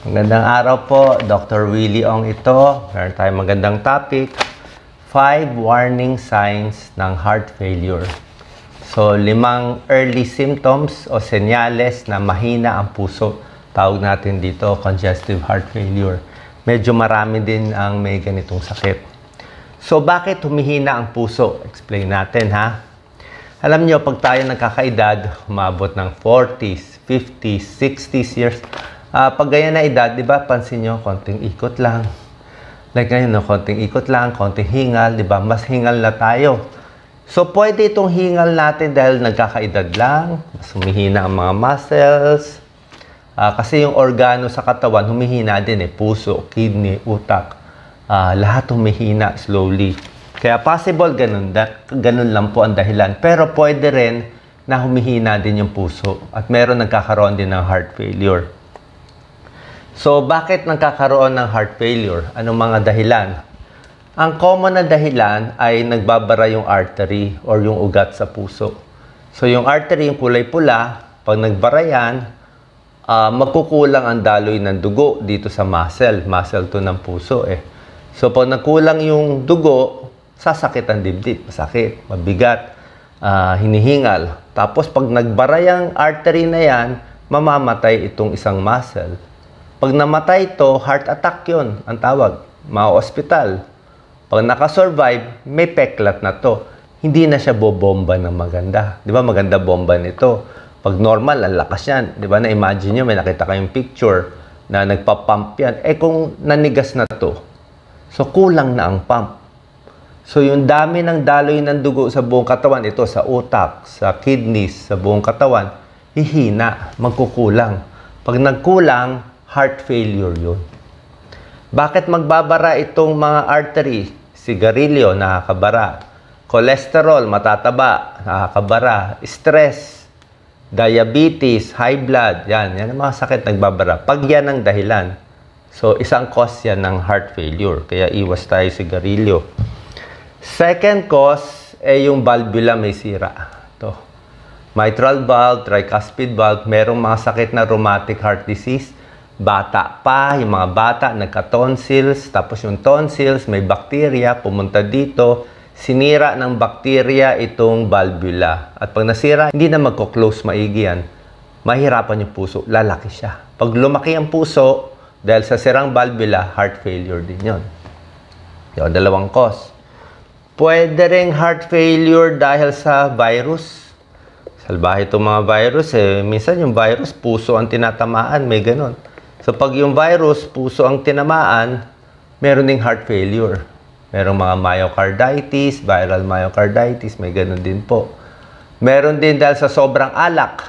Magandang araw po, Dr. Willie Ong ito. Meron tayong magandang topic, 5 warning signs ng heart failure. So, 5 early symptoms o senyales na mahina ang puso. Tawag natin dito, congestive heart failure. Medyo marami din ang may ganitong sakit. So, bakit humihina ang puso? Explain natin, ha? Alam nyo, pag tayo nagkakaedad, umabot ng 40s, 50s, 60s years, pag ganyan na edad, di ba, pansin nyo, konting ikot lang. Like ngayon, no, konting ikot lang, konting hingal, di ba? Mas hingal na tayo. So, pwede itong hingal natin dahil nagkakaedad lang, mas humihina ang mga muscles. Kasi yung organo sa katawan, humihina din eh. Puso, kidney, utak. Lahat humihina slowly. Kaya possible ganun lang po ang dahilan. Pero pwede rin na humihina din yung puso. At meron nagkakaroon din ng heart failure. So, bakit nagkakaroon ng heart failure? Anong mga dahilan? Ang common na dahilan ay nagbabara yung artery or yung ugat sa puso. So, yung artery, yung kulay pula, pag nagbara yan, magkukulang ang daloy ng dugo dito sa muscle. Muscle to ng puso eh. So, pag nagkulang yung dugo, sasakit ang dibdib. Masakit, mabigat, hinihingal. Tapos, pag nagbara yung artery na yan, mamamatay itong isang muscle. Pag namatay ito, heart attack yun, ang tawag. Ma-hospital. Pag nakasurvive, may peklat na to. Hindi na siya bobomba ng maganda. Di ba maganda bomba nito? Pag normal, ang lakas yan. Di ba na-imagine nyo, may nakita kayong picture na nagpa-pump yan. Eh kung nanigas na to, so kulang na ang pump. So yung dami ng daloy ng dugo sa buong katawan, ito sa utak, sa kidneys, sa buong katawan, hihina, magkukulang. Pag nagkulang, heart failure yun. Bakit magbabara itong mga artery? Sigarilyo, nakakabara. Cholesterol, matataba, nakakabara. Stress, diabetes, high blood, yan ang mga sakit nagbabara. Pag yan ang dahilan, so isang cause yan ng heart failure. Kaya iwas tayo sigarilyo. Second cause, yung valvula may sira. Ito. Mitral valve, tricuspid valve, merong mga sakit na rheumatic heart disease. Bata pa, yung mga bata, nagka-tonsils, tapos yung tonsils, may bacteria, pumunta dito, sinira ng bacteria itong valvula. At pag nasira, hindi na magko-close maigi yan. Mahirapan yung puso, lalaki siya. Pag lumaki ang puso, dahil sa sirang valvula, heart failure din yun. Yung dalawang cause. Pwede ring heart failure dahil sa virus. Salbahe itong mga virus eh. Minsan yung virus, puso ang tinatamaan, may ganon. So, pag yung virus, puso ang tinamaan, meron ding heart failure. Merong mga myocarditis, viral myocarditis, may ganun din po. Meron din dahil sa sobrang alak,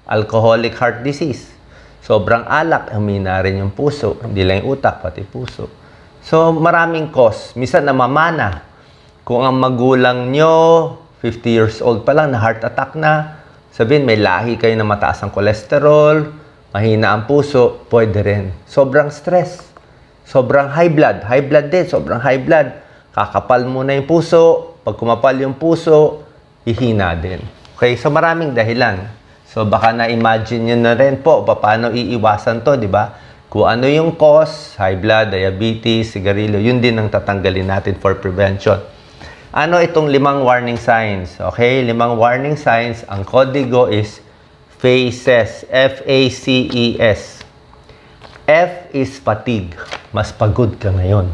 alcoholic heart disease. Sobrang alak, humina rin yung puso. Hindi lang yung utak, pati puso. So, maraming cause. Minsan namamana. Kung ang magulang nyo, 50 years old pa lang, na heart attack na, sabihin may lahi kayo na mataas ang cholesterol, mahina ang puso, pwede rin. Sobrang stress. Sobrang high blood din, sobrang high blood. Kakapal muna yung puso, pag kumapal yung puso, hihina din. Okay, so maraming dahilan. So baka na-imagine nyo na rin po, paano iiwasan to, di ba? Kung ano yung cause, high blood, diabetes, sigarilyo, yun din ang tatanggalin natin for prevention. Ano itong 5 warning signs? Okay, 5 warning signs. Ang kodigo is FACES. F-A-C-E-S. F is fatigue. Mas pagod ka ngayon.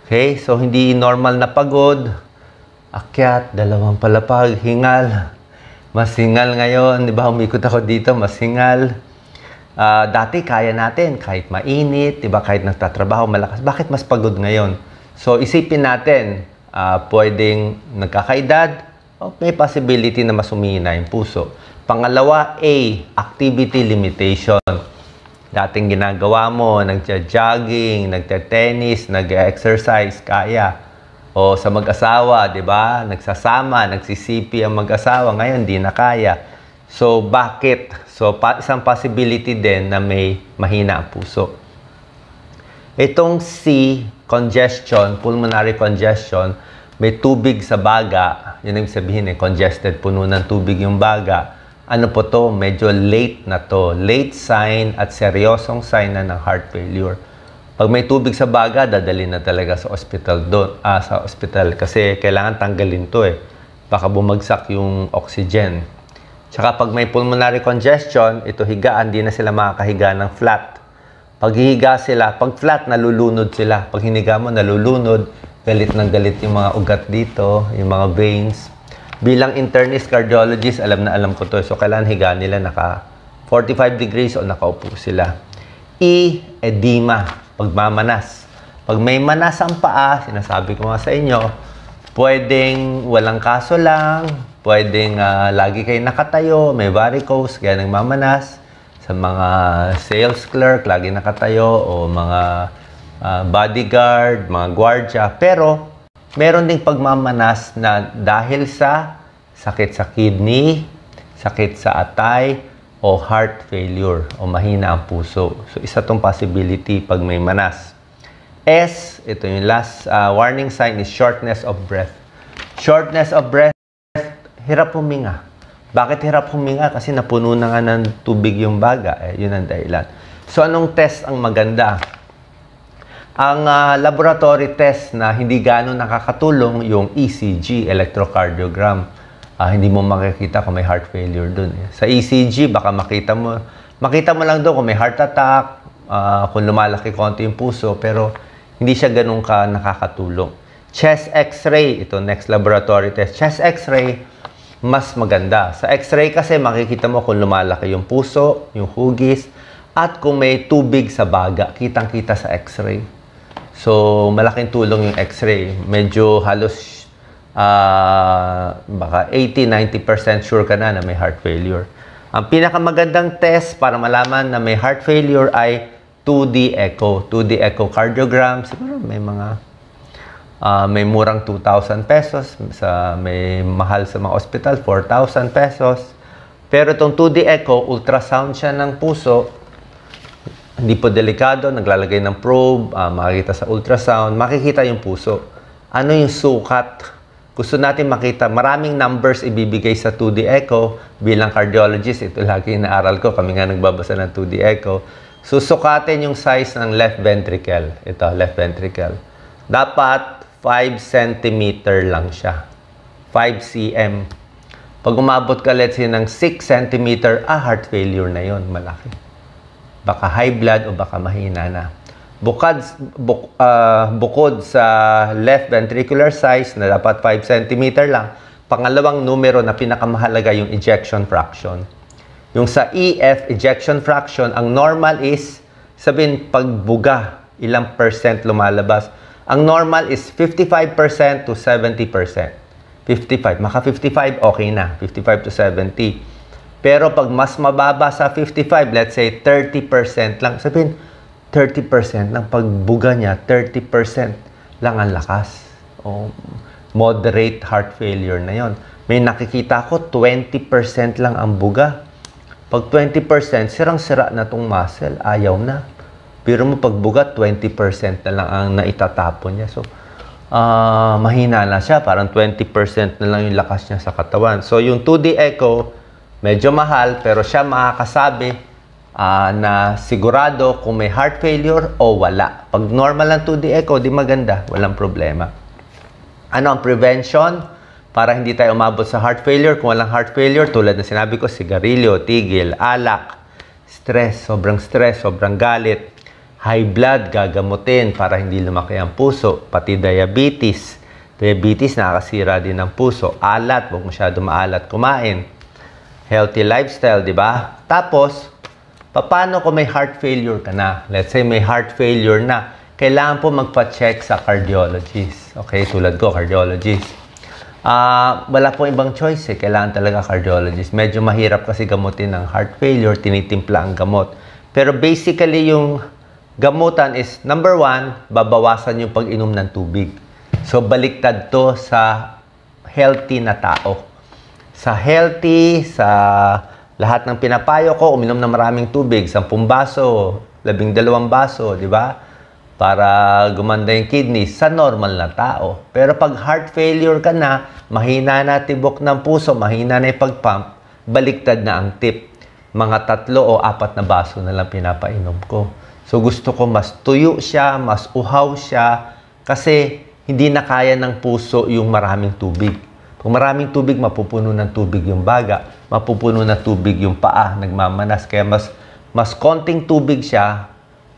Okay, so hindi normal na pagod. Akyat, dalawang palapag, hingal. Mas hingal ngayon. Di ba, umikot ako dito, mas hingal. Dati kaya natin, kahit mainit, di ba, kahit nagtatrabaho, malakas. Bakit mas pagod ngayon? So, isipin natin, pwedeng nagkakaedad, may possibility na mas humihina yung puso. Pangalawa, A, activity limitation. Dating ginagawa mo, nagja-jogging, nagte-tennis, nag-exercise, kaya. O sa mag-asawa, di ba? Nagsasama, nagsisipi ang mag-asawa, ngayon di na kaya. So, bakit? So, isang possibility din na may mahina ang puso. Itong C, congestion, pulmonary congestion, may tubig sa baga. Yun ang sabihin congested, puno ng tubig yung baga. ano po to, medyo late na to. Late sign at seryosong sign na ng heart failure. Pag may tubig sa baga, dadalhin na talaga sa ospital doon, sa ospital kasi kailangan tanggalin to eh. Baka bumagsak yung oxygen. Tsaka pag may pulmonary congestion, ito higaan, di na sila makakahiga ng flat. Pag hihiga sila, pag flat, nalulunod sila. Pag hiniga mo, nalulunod, galit ng galit yung mga ugat dito, yung mga veins. Bilang internist cardiologist, alam na alam ko to. So, kailangan higa nila naka 45 degrees o nakaupo sila. Edema, pagmamanas. Pag may manas ang paa, sinasabi ko nga sa inyo, pwedeng walang kaso lang, pwedeng lagi kayo nakatayo, may varicose, kaya nagmamanas. Sa mga sales clerk, lagi nakatayo, o mga bodyguard, mga gwardya. Pero, meron ding pagmamanas na dahil sa sakit sa kidney, sakit sa atay, o heart failure, o mahina ang puso. So, isa tong possibility pag may manas. S, ito yung last warning sign is shortness of breath. Shortness of breath, hirap huminga. Bakit hirap huminga? Kasi napuno na nga ng tubig yung baga. Yun ang dahilan. So, anong test ang maganda? Ang laboratory test na hindi gano'n nakakatulong, yung ECG, electrocardiogram. Hindi mo makikita kung may heart failure dun. Sa ECG, baka makita mo lang doon kung may heart attack, kung lumalaki konti yung puso, pero hindi siya gano'n ka nakakatulong. Chest X-ray, ito next laboratory test. Chest X-ray, mas maganda. Sa X-ray kasi makikita mo kung lumalaki yung puso, yung hugis, at kung may tubig sa baga, kitang-kita sa X-ray. So, malaking tulong yung X-ray. Medyo halos baka 80-90% sure ka na may heart failure. Ang pinakamagandang test para malaman na may heart failure ay 2D echo. 2D echocardiogram. Siguro may mga may murang 2,000 pesos. May mahal sa mga hospital, 4,000 pesos. Pero itong 2D echo, ultrasound siya ng puso. Hindi po delikado, naglalagay ng probe, makikita sa ultrasound, makikita yung puso. Ano yung sukat? Gusto natin makita, maraming numbers ibibigay sa 2D echo. Bilang cardiologist, ito lagi inaaral ko, kami nga nagbabasa ng 2D echo. Susukatin yung size ng left ventricle. Ito, left ventricle. Dapat 5 cm lang siya. 5 cm. Pag umabot ka, let's say, ng 6 cm, heart failure na yon, malaki. Baka high blood o baka mahina na. Bukod sa left ventricular size na dapat 5 cm lang, pangalawang numero na pinakamahalaga yung ejection fraction. Yung sa EF, ejection fraction, ang normal is, sabihin, pagbuga, ilang percent lumalabas. Ang normal is 55% to 70%. 55. Maka 55, okay na. 55 to 70. Pero pag mas mababa sa 55, let's say 30% lang. Sabihin, 30% ng pagbuga niya, 30% lang ang lakas. O moderate heart failure na yon. May nakikita ko, 20% lang ang buga. Pag 20%, sirang-sira na tong muscle, ayaw na. Pero mo pagbuga, 20% na lang ang naitatapon niya. So, mahina na siya. Parang 20% na lang yung lakas niya sa katawan. So, yung 2D echo, medyo mahal, pero siya makakasabi na sigurado kung may heart failure o wala. Pag normal ang 2D echo, di maganda. Walang problema. Ano ang prevention? Para hindi tayo umabot sa heart failure. Kung walang heart failure, tulad na sinabi ko, sigarilyo, tigil, alak, stress, sobrang galit, high blood, gagamutin para hindi lumaki ang puso, pati diabetes. Diabetes, nakakasira din ng puso. Alat, huwag masyado maalat kumain. Healthy lifestyle, di ba? Tapos, paano kung may heart failure ka na? Let's say may heart failure na. Kailangan po magpa-check sa cardiologist. Okay, tulad ko, cardiologist. Wala po ibang choice eh. Kailangan talaga cardiologist. Medyo mahirap kasi gamutin ng heart failure, tinitimpla ang gamot. Pero basically, yung gamutan is, number 1, babawasan yung pag-inom ng tubig. So, baliktad to sa healthy na tao. Sa healthy, sa lahat ng pinapayo ko, uminom ng maraming tubig, 10 baso, 12 baso, di ba? Para gumanda yung kidney sa normal na tao. Pero pag heart failure ka na, mahina na tibok ng puso, mahina na yung pag-pump, baliktad na ang tip. Mga 3 o 4 na baso na lang pinapainom ko. So gusto ko mas tuyo siya, mas uhaw siya, kasi hindi na kaya ng puso yung maraming tubig. Kung maraming tubig, mapupuno ng tubig yung baga, mapupuno ng tubig yung paa, nagmamanas. Kaya mas konting tubig siya,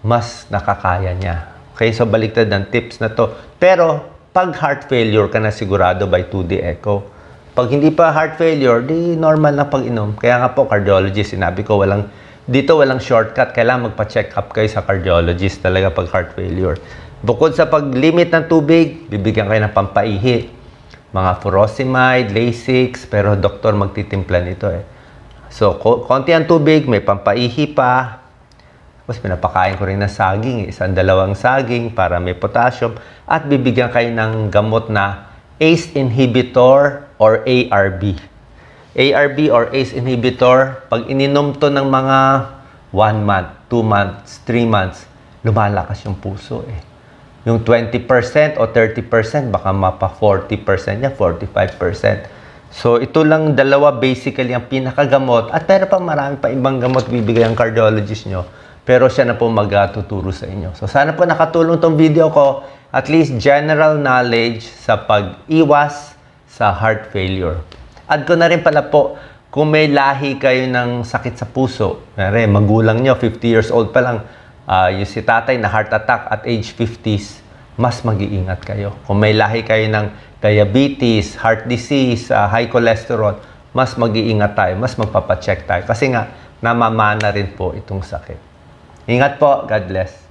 mas nakakaya niya. Okay, so baliktad ng tips na to. Pero pag heart failure ka na, sigurado by 2D echo. Pag hindi pa heart failure, di normal na pag-inom. Kaya nga po, cardiologist, sinabi ko, dito walang shortcut. Kailangan magpa-check up kayo sa cardiologist talaga pag heart failure. Bukod sa pag-limit ng tubig, bibigyan kayo ng pampaihi. Mga furosemide, Lasix, pero doktor magtitimpla nito eh. So, konti ang tubig, may pampaihi pa. Tapos pinapakain ko rin ng saging, 1-2 saging para may potassium. At bibigyan kayo ng gamot na ACE inhibitor or ARB. ARB or ACE inhibitor, pag ininom to ng mga 1 month, 2 months, 3 months, lumalakas yung puso eh. Yung 20% o 30%, baka mapa 40% niya, 45%. So, ito lang dalawa basically ang pinakagamot. At pero pa marami pa ibang gamot bibigay ang cardiologist nyo. Pero siya na po magtuturo sa inyo. So, sana po nakatulong tong video ko. At least general knowledge sa pag-iwas sa heart failure. Add ko na rin pala po, kung may lahi kayo ng sakit sa puso, magulang nyo, 50 years old pa lang, yung si tatay na heart attack at age 50s, mas mag-iingat kayo. Kung may lahi kayo ng diabetes, heart disease, high cholesterol, mas mag-iingat tayo, mas magpapacheck tayo. Kasi nga, namamana rin po itong sakit. Ingat po. God bless.